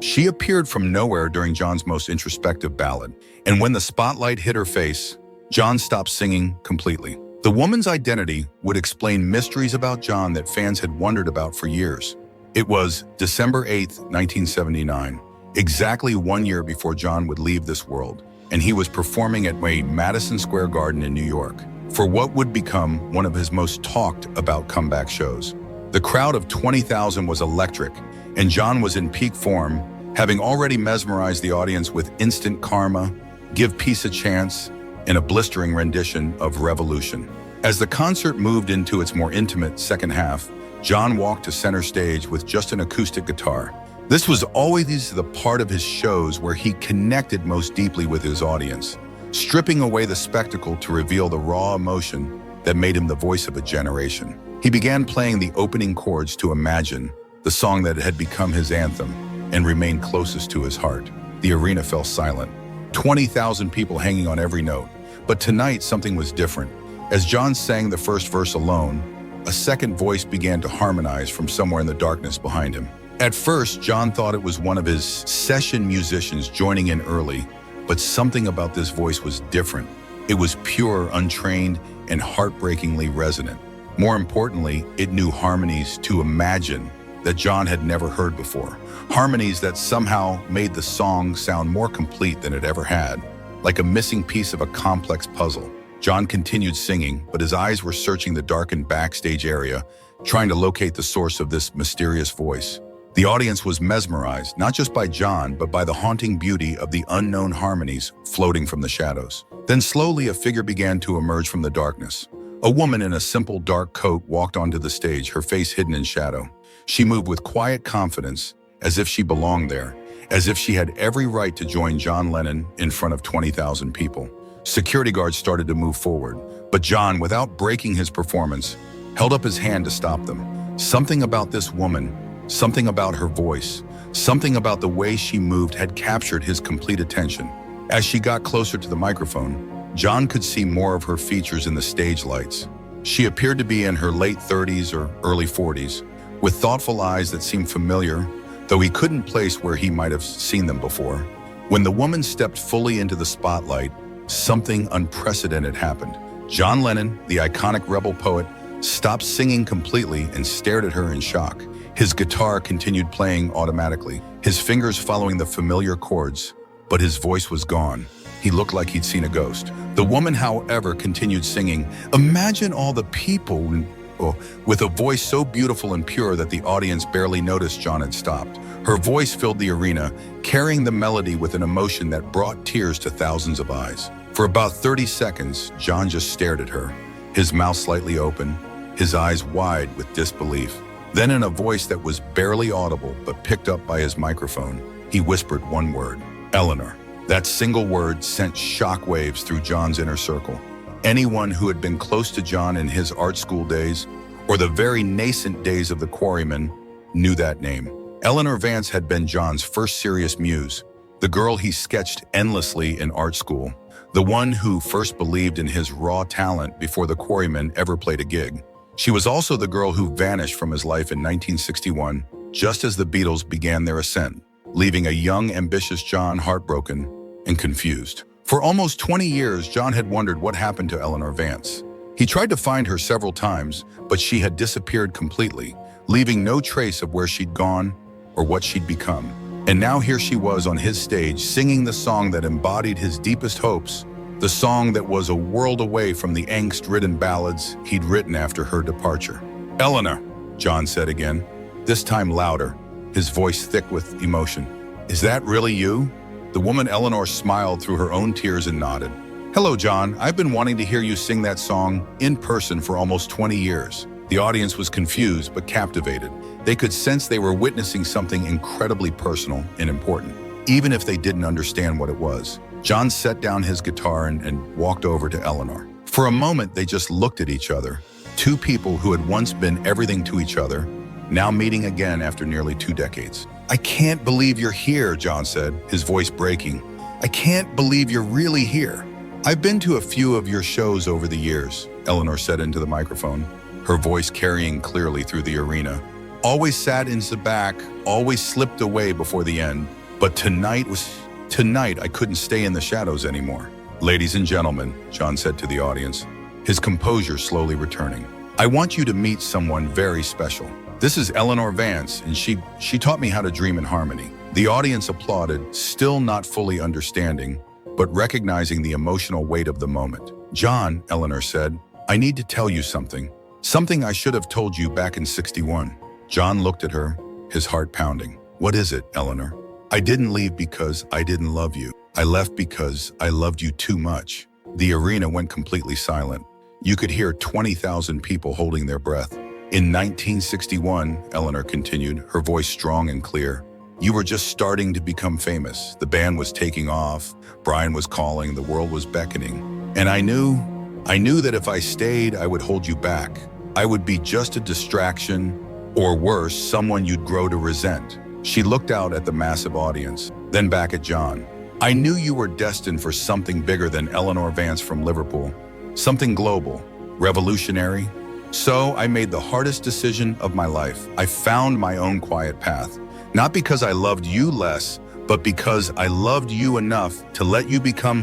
She appeared from nowhere during John's most introspective ballad, and when the spotlight hit her face, John stopped singing completely. The woman's identity would explain mysteries about John that fans had wondered about for years. It was December 8th, 1979, exactly 1 year before John would leave this world, and he was performing at Madison Square Garden in New York for what would become one of his most talked about comeback shows. The crowd of 20,000 was electric, and John was in peak form, having already mesmerized the audience with Instant Karma, Give Peace a Chance, and a blistering rendition of Revolution. As the concert moved into its more intimate second half, John walked to center stage with just an acoustic guitar. This was always the part of his shows where he connected most deeply with his audience, stripping away the spectacle to reveal the raw emotion that made him the voice of a generation. He began playing the opening chords to Imagine, the song that had become his anthem and remained closest to his heart. The arena fell silent, 20,000 people hanging on every note. But tonight, something was different. As John sang the first verse alone, a second voice began to harmonize from somewhere in the darkness behind him. At first, John thought it was one of his session musicians joining in early, but something about this voice was different. It was pure, untrained, and heartbreakingly resonant. More importantly, it knew harmonies to Imagine that John had never heard before. Harmonies that somehow made the song sound more complete than it ever had, like a missing piece of a complex puzzle. John continued singing, but his eyes were searching the darkened backstage area, trying to locate the source of this mysterious voice. The audience was mesmerized, not just by John, but by the haunting beauty of the unknown harmonies floating from the shadows. Then slowly a figure began to emerge from the darkness. A woman in a simple dark coat walked onto the stage, her face hidden in shadow. She moved with quiet confidence, as if she belonged there, as if she had every right to join John Lennon in front of 20,000 people. Security guards started to move forward, but John, without breaking his performance, held up his hand to stop them. Something about this woman, something about her voice, something about the way she moved had captured his complete attention. As she got closer to the microphone, John could see more of her features in the stage lights. She appeared to be in her late 30s or early 40s, with thoughtful eyes that seemed familiar, though he couldn't place where he might have seen them before. When the woman stepped fully into the spotlight, something unprecedented happened. John Lennon, the iconic rebel poet, stopped singing completely and stared at her in shock. His guitar continued playing automatically, his fingers following the familiar chords, but his voice was gone. He looked like he'd seen a ghost. The woman, however, continued singing, "Imagine all the people," with a voice so beautiful and pure that the audience barely noticed John had stopped. Her voice filled the arena, carrying the melody with an emotion that brought tears to thousands of eyes. For about 30 seconds, John just stared at her, his mouth slightly open, his eyes wide with disbelief. Then in a voice that was barely audible but picked up by his microphone, he whispered one word, "Eleanor." That single word sent shockwaves through John's inner circle. Anyone who had been close to John in his art school days, or the very nascent days of the Quarrymen, knew that name. Eleanor Vance had been John's first serious muse, the girl he sketched endlessly in art school, the one who first believed in his raw talent before the Quarrymen ever played a gig. She was also the girl who vanished from his life in 1961, just as the Beatles began their ascent, leaving a young, ambitious John heartbroken and confused. For almost 20 years, John had wondered what happened to Eleanor Vance. He tried to find her several times, but she had disappeared completely, leaving no trace of where she'd gone or what she'd become. And now here she was on his stage, singing the song that embodied his deepest hopes, the song that was a world away from the angst-ridden ballads he'd written after her departure. "Eleanor," John said again, this time louder, his voice thick with emotion. "Is that really you?" The woman Eleanor smiled through her own tears and nodded. "Hello, John. I've been wanting to hear you sing that song in person for almost 20 years. The audience was confused but captivated. They could sense they were witnessing something incredibly personal and important, even if they didn't understand what it was. John set down his guitar and walked over to Eleanor. For a moment, they just looked at each other. Two people who had once been everything to each other, now meeting again after nearly 2 decades. "I can't believe you're here," John said, his voice breaking. "I can't believe you're really here." "I've been to a few of your shows over the years," Eleanor said into the microphone, her voice carrying clearly through the arena. Always sat in the back, always slipped away before the end. But tonight I couldn't stay in the shadows anymore. Ladies and gentlemen, John said to the audience, his composure slowly returning. I want you to meet someone very special. This is Eleanor Vance, and she taught me how to dream in harmony. The audience applauded, still not fully understanding, but recognizing the emotional weight of the moment. John, Eleanor said, I need to tell you something. Something I should have told you back in '61. John looked at her, his heart pounding. What is it, Eleanor? I didn't leave because I didn't love you. I left because I loved you too much. The arena went completely silent. You could hear 20,000 people holding their breath. In 1961, Eleanor continued, her voice strong and clear, you were just starting to become famous. The band was taking off. Brian was calling. The world was beckoning. And I knew that if I stayed, I would hold you back. I would be just a distraction, or worse, someone you'd grow to resent. She looked out at the massive audience, then back at John. I knew you were destined for something bigger than Eleanor Vance from Liverpool. Something global, revolutionary. So I made the hardest decision of my life. I found my own quiet path. Not because I loved you less, but because I loved you enough to let you become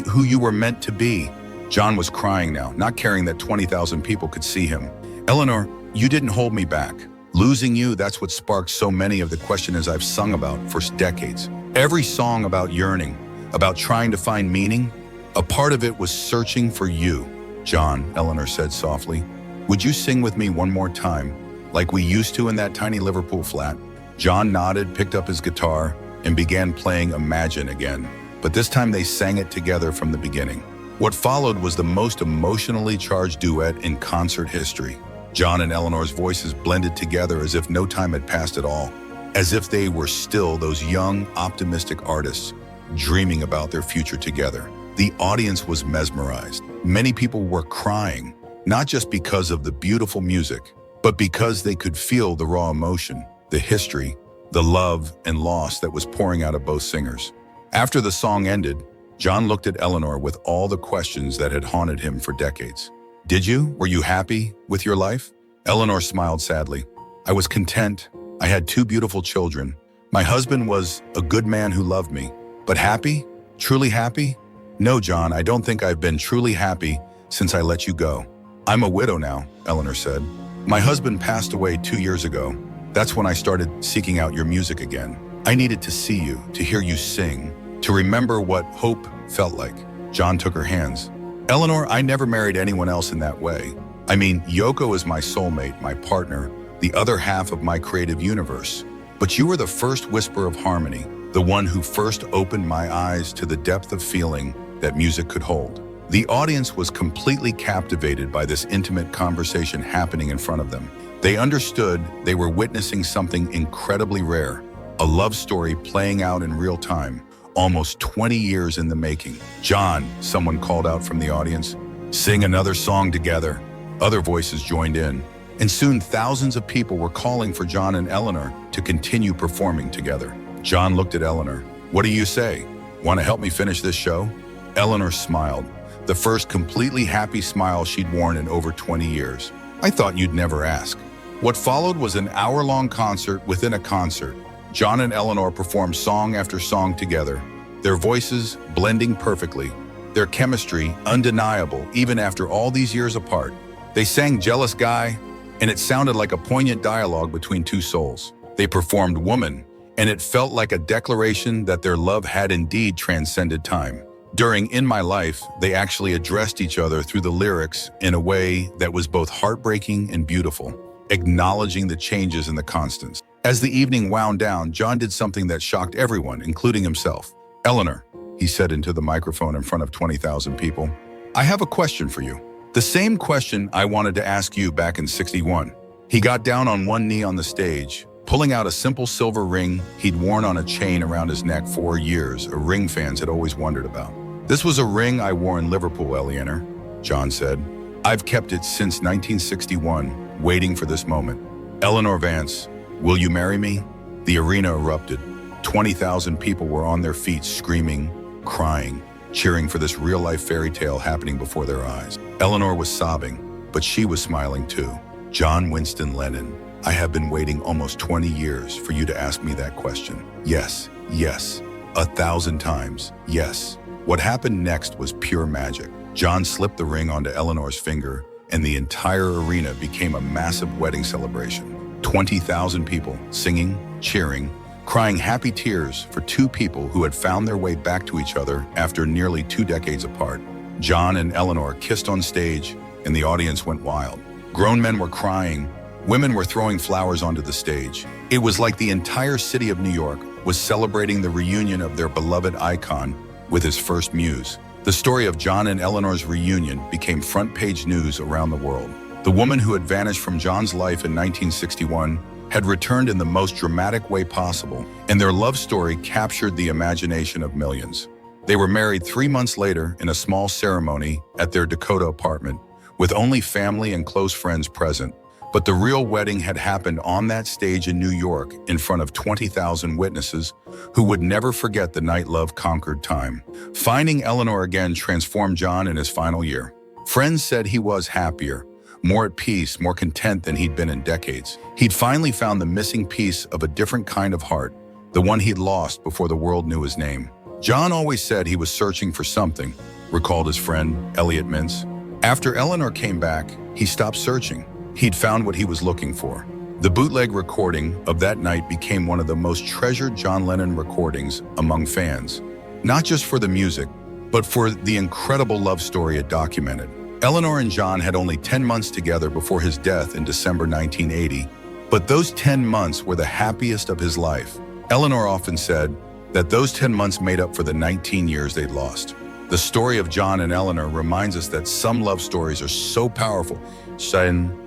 who you were meant to be. John was crying now, not caring that 20,000 people could see him. Eleanor, you didn't hold me back. Losing you, that's what sparked so many of the questions I've sung about for decades. Every song about yearning, about trying to find meaning, a part of it was searching for you. John, Eleanor said softly, would you sing with me one more time, like we used to in that tiny Liverpool flat? John nodded, picked up his guitar, and began playing Imagine again. But this time they sang it together from the beginning. What followed was the most emotionally charged duet in concert history. John and Eleanor's voices blended together as if no time had passed at all, as if they were still those young, optimistic artists dreaming about their future together. The audience was mesmerized. Many people were crying, not just because of the beautiful music, but because they could feel the raw emotion, the history, the love and loss that was pouring out of both singers. After the song ended, John looked at Eleanor with all the questions that had haunted him for decades. Did you? Were you happy with your life? Eleanor smiled sadly. I was content. I had 2 beautiful children. My husband was a good man who loved me. But happy? Truly happy? No, John, I don't think I've been truly happy since I let you go. I'm a widow now, Eleanor said. My husband passed away 2 years ago. That's when I started seeking out your music again. I needed to see you, to hear you sing, to remember what hope felt like. John took her hands. Eleanor, I never married anyone else in that way. I mean, Yoko is my soulmate, my partner, the other half of my creative universe. But you were the first whisper of harmony, the one who first opened my eyes to the depth of feeling that music could hold. The audience was completely captivated by this intimate conversation happening in front of them. They understood they were witnessing something incredibly rare, a love story playing out in real time, almost 20 years in the making. John, someone called out from the audience, sing another song together. Other voices joined in, and soon thousands of people were calling for John and Eleanor to continue performing together. John looked at Eleanor. What do you say? Want to help me finish this show? Eleanor smiled, the first completely happy smile she'd worn in over 20 years. I thought you'd never ask. What followed was an hour-long concert within a concert. John and Eleanor performed song after song together, their voices blending perfectly, their chemistry undeniable even after all these years apart. They sang Jealous Guy, and it sounded like a poignant dialogue between 2 souls. They performed Woman, and it felt like a declaration that their love had indeed transcended time. During In My Life, they actually addressed each other through the lyrics in a way that was both heartbreaking and beautiful, acknowledging the changes and the constants. As the evening wound down, John did something that shocked everyone, including himself. Eleanor, he said into the microphone in front of 20,000 people, I have a question for you. The same question I wanted to ask you back in '61. He got down on one knee on the stage, pulling out a simple silver ring he'd worn on a chain around his neck for years, a ring fans had always wondered about. This was a ring I wore in Liverpool, Eleanor, John said. I've kept it since 1961, waiting for this moment. Eleanor Vance, will you marry me? The arena erupted. 20,000 people were on their feet, screaming, crying, cheering for this real-life fairy tale happening before their eyes. Eleanor was sobbing, but she was smiling too. John Winston Lennon, I have been waiting almost 20 years for you to ask me that question. Yes, yes, 1,000 times, yes. What happened next was pure magic. John slipped the ring onto Eleanor's finger, and the entire arena became a massive wedding celebration. 20,000 people singing, cheering, crying happy tears for two people who had found their way back to each other after nearly 2 decades apart. John and Eleanor kissed on stage, and the audience went wild. Grown men were crying, women were throwing flowers onto the stage. It was like the entire city of New York was celebrating the reunion of their beloved icon with his first muse. The story of John and Eleanor's reunion became front-page news around the world. The woman who had vanished from John's life in 1961 had returned in the most dramatic way possible, and their love story captured the imagination of millions. They were married 3 months later in a small ceremony at their Dakota apartment, with only family and close friends present. But the real wedding had happened on that stage in New York in front of 20,000 witnesses who would never forget the night love conquered time. Finding Eleanor again transformed John in his final year. Friends said he was happier, more at peace, more content than he'd been in decades. He'd finally found the missing piece of a different kind of heart, the one he'd lost before the world knew his name. John always said he was searching for something, recalled his friend, Elliot Mintz. After Eleanor came back, he stopped searching. He'd found what he was looking for. The bootleg recording of that night became one of the most treasured John Lennon recordings among fans, not just for the music, but for the incredible love story it documented. Eleanor and John had only 10 months together before his death in December 1980, but those 10 months were the happiest of his life. Eleanor often said that those 10 months made up for the 19 years they'd lost. The story of John and Eleanor reminds us that some love stories are so powerful,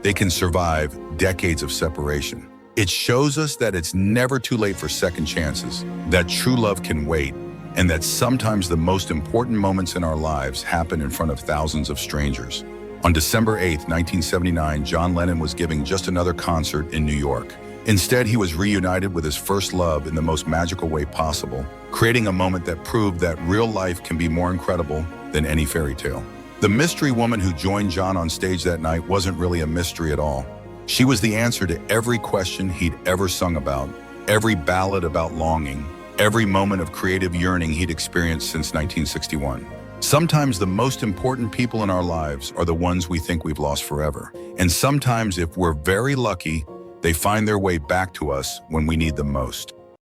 they can survive decades of separation. It shows us that it's never too late for second chances, that true love can wait, and that sometimes the most important moments in our lives happen in front of thousands of strangers. On December 8, 1979, John Lennon was giving just another concert in New York. Instead, he was reunited with his first love in the most magical way possible, creating a moment that proved that real life can be more incredible than any fairy tale. The mystery woman who joined John on stage that night wasn't really a mystery at all. She was the answer to every question he'd ever sung about, every ballad about longing, every moment of creative yearning he'd experienced since 1961. Sometimes the most important people in our lives are the ones we think we've lost forever. And sometimes, if we're very lucky, they find their way back to us when we need them most.